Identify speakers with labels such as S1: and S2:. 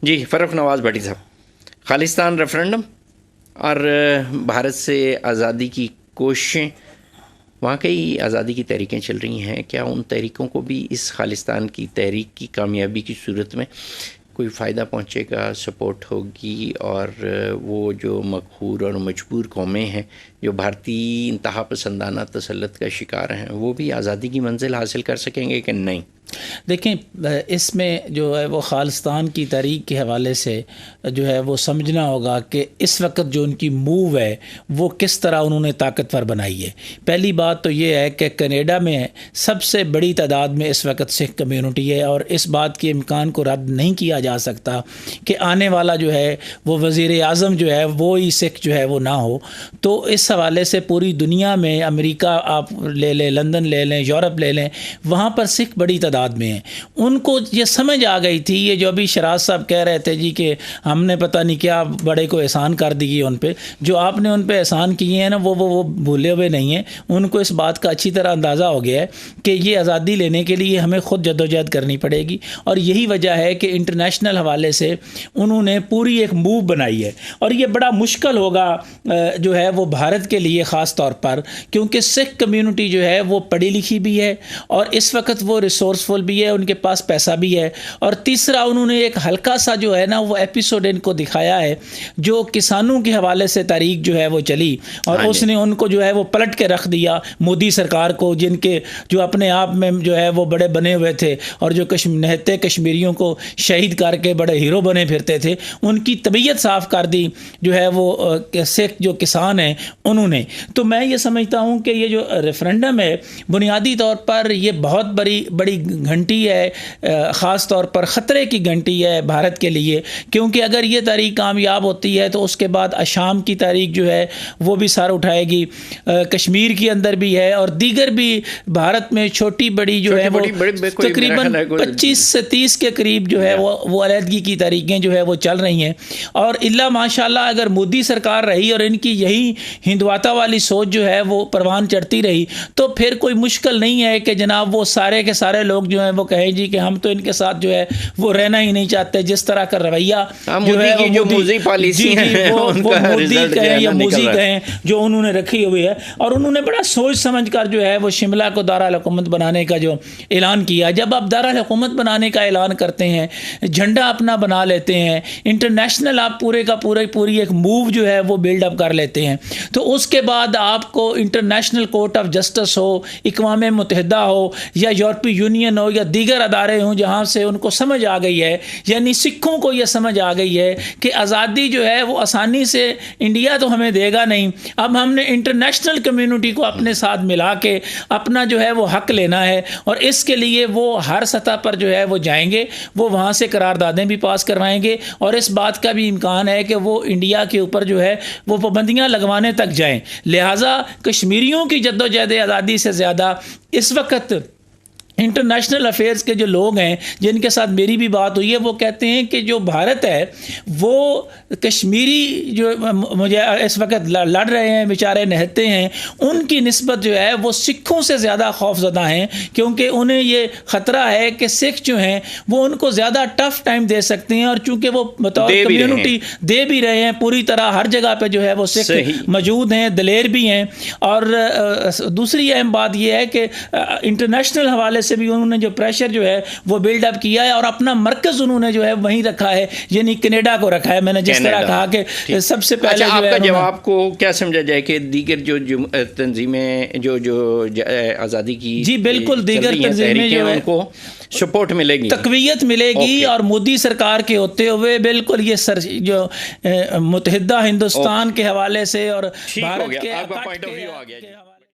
S1: جی فرق نواز بھٹی صاحب، خالصتان ریفرنڈم اور بھارت سے آزادی کی کوششیں، واقعی آزادی کی تحریکیں چل رہی ہیں، کیا ان تحریکوں کو بھی اس خالصتان کی تحریک کی کامیابی کی صورت میں کوئی فائدہ پہنچے گا، سپورٹ ہوگی، اور وہ جو مقہور اور مجبور قومیں ہیں جو بھارتی انتہا پسندانہ تسلط کا شکار ہیں، وہ بھی آزادی کی منزل حاصل کر سکیں گے کہ نہیں؟
S2: دیکھیں، اس میں جو ہے وہ خالصتان کی تحریک کے حوالے سے جو ہے وہ سمجھنا ہوگا کہ اس وقت جو ان کی موو ہے وہ کس طرح انہوں نے طاقتور بنائی ہے۔ پہلی بات تو یہ ہے کہ کینیڈا میں سب سے بڑی تعداد میں اس وقت سکھ کمیونٹی ہے، اور اس بات کے امکان کو رد نہیں کیا جا سکتا کہ آنے والا جو ہے وہ وزیر اعظم جو ہے وہی سکھ جو ہے وہ نہ ہو۔ تو اس حوالے سے پوری دنیا میں، امریکہ آپ لے لیں، لندن لے لیں، یورپ لے لیں، وہاں پر سکھ بڑی تعداد میں ہیں۔ ان کو یہ سمجھ آ گئی تھی، یہ جو ابھی شراز صاحب کہہ رہے تھے جی کہ ہم نے پتہ نہیں کیا بڑے کو احسان کر دیے ان پہ، جو آپ نے ان پہ احسان کیے ہیں نا وہ بھولے ہوئے نہیں ہیں۔ ان کو اس بات کا اچھی طرح اندازہ ہو گیا ہے کہ یہ آزادی لینے کے لیے ہمیں خود جدوجہد کرنی پڑے گی، اور یہی وجہ ہے کہ انٹرنیشنل حوالے سے انہوں نے پوری ایک موو بنائی ہے۔ اور یہ بڑا مشکل ہوگا جو ہے وہ بھارت کے لیے خاص طور پر، کیونکہ سکھ کمیونٹی جو ہے وہ پڑھی لکھی بھی ہے، اور اس وقت وہ ریسورسفل بھی ہے، ان کے پاس پیسہ بھی ہے، اور تیسرا انہوں نے ایک ہلکا سا جو ہے نا وہ ایپیسوڈ ان کو دکھایا ہے جو کسانوں کے حوالے سے تاریخ جو ہے وہ چلی، اور اس نے ان کو جو ہے وہ پلٹ کے رکھ دیا مودی سرکار کو، جن کے جو اپنے آپ میں جو ہے وہ بڑے بنے ہوئے تھے، اور جو نہتے کشمیریوں کو شہید کر کے بڑے ہیرو بنے پھرتے تھے، ان کی طبیعت صاف کر دی جو ہے وہ سکھ جو کسان ہیں انہوں نے۔ تو میں یہ سمجھتا ہوں کہ یہ جو ریفرنڈم ہے بنیادی طور پر یہ بہت بڑی گھنٹی ہے، خاص طور پر خطرے کی گھنٹی ہے بھارت کے لیے، کیونکہ اگر یہ تحریک کامیاب ہوتی ہے تو اس کے بعد اشام کی تحریک جو ہے وہ بھی سر اٹھائے گی، کشمیر کے اندر بھی ہے، اور دیگر بھی بھارت میں چھوٹی بڑی جو ہے وہ تقریباً 25 سے 30 کے قریب جو ہے وہ علیحدگی کی تحریکیں جو ہے وہ چل رہی ہیں۔ اور اللہ ماشاءاللہ اگر مودی سرکار رہی اور ان کی یہی ہندواتا والی سوچ جو ہے وہ پروان چڑھتی رہی تو پھر کوئی مشکل نہیں ہے کہ جناب وہ سارے کے سارے لوگ جو ہیں وہ کہیں جی کہ ہم تو ان کے ساتھ جو ہے وہ رہنا ہی نہیں چاہتے، جس طرح کا رویہ جو ہے وہ موزی پالیسی وہ مودی کہیں یا موزی کہیں جو انہوں نے رکھی ہوئی ہے، اور انہوں نے بڑا سوچ سمجھ کر جو ہے وہ شملہ کو دارالحکومت بنانے کا جو اعلان کیا۔ جب آپ دارالحکومت بنانے کا اعلان کرتے ہیں، جھنڈا اپنا بنا لیتے ہیں، انٹرنیشنل آپ پورے کا پوری ایک موو جو ہے وہ بلڈ اپ کر لیتے ہیں، تو اس کے بعد آپ کو انٹرنیشنل کورٹ آف جسٹس ہو، اقوام متحدہ ہو، یا یورپی یونین ہو، یا دیگر ادارے ہوں جہاں سے ان کو سمجھ آ گئی ہے، یعنی سکھوں کو یہ سمجھ آ گئی ہے کہ آزادی جو ہے وہ آسانی سے انڈیا تو ہمیں دے گا نہیں، اب ہم نے انٹرنیشنل کمیونٹی کو اپنے ساتھ ملا کے اپنا جو ہے وہ حق لینا ہے، اور اس کے لیے وہ ہر سطح پر جو ہے وہ جائیں گے، وہ وہاں سے قراردادیں بھی پاس کروائیں گے، اور اس بات کا بھی امکان ہے کہ وہ انڈیا کے اوپر جو ہے وہ پابندیاں لگوانے تک جائیں۔ لہٰذا کشمیریوں کی جدوجہد آزادی سے زیادہ اس وقت انٹرنیشنل افیئرز کے جو لوگ ہیں جن کے ساتھ میری بھی بات ہوئی ہے، وہ کہتے ہیں کہ جو بھارت ہے وہ کشمیری جو مجھے اس وقت لڑ رہے ہیں بیچارے نہتے ہیں، ان کی نسبت جو ہے وہ سکھوں سے زیادہ خوف زدہ ہیں، کیونکہ انہیں یہ خطرہ ہے کہ سکھ جو ہیں وہ ان کو زیادہ ٹف ٹائم دے سکتے ہیں، اور چونکہ وہ بطور کمیونٹی دے بھی رہے ہیں، پوری طرح ہر جگہ پہ جو ہے وہ سکھ موجود ہیں، دلیر بھی ہیں۔ اور دوسری اہم بات یہ ہے کہ انٹرنیشنل حوالے سے بھی انہوں نے جو پریشر جو ہے وہ بلڈ اپ کیا ہے، اور اپنا مرکز انہوں نے جو ہے وہیں رکھا ہے، یعنی کینیڈا کو رکھا ہے۔ میں نے جس طرح کہا کہ سب سے پہلے
S1: آپ کا جواب کو کیا سمجھا جائے کہ دیگر جو تنظیمیں جو آزادی کی
S2: جی بالکل دیگر تنظیمیں جو ہے ان کو
S1: سپورٹ ملے گی،
S2: تقویت ملے گی، اور مودی سرکار کے ہوتے ہوئے بالکل یہ جو متحدہ ہندوستان کے حوالے سے اور بھارت کے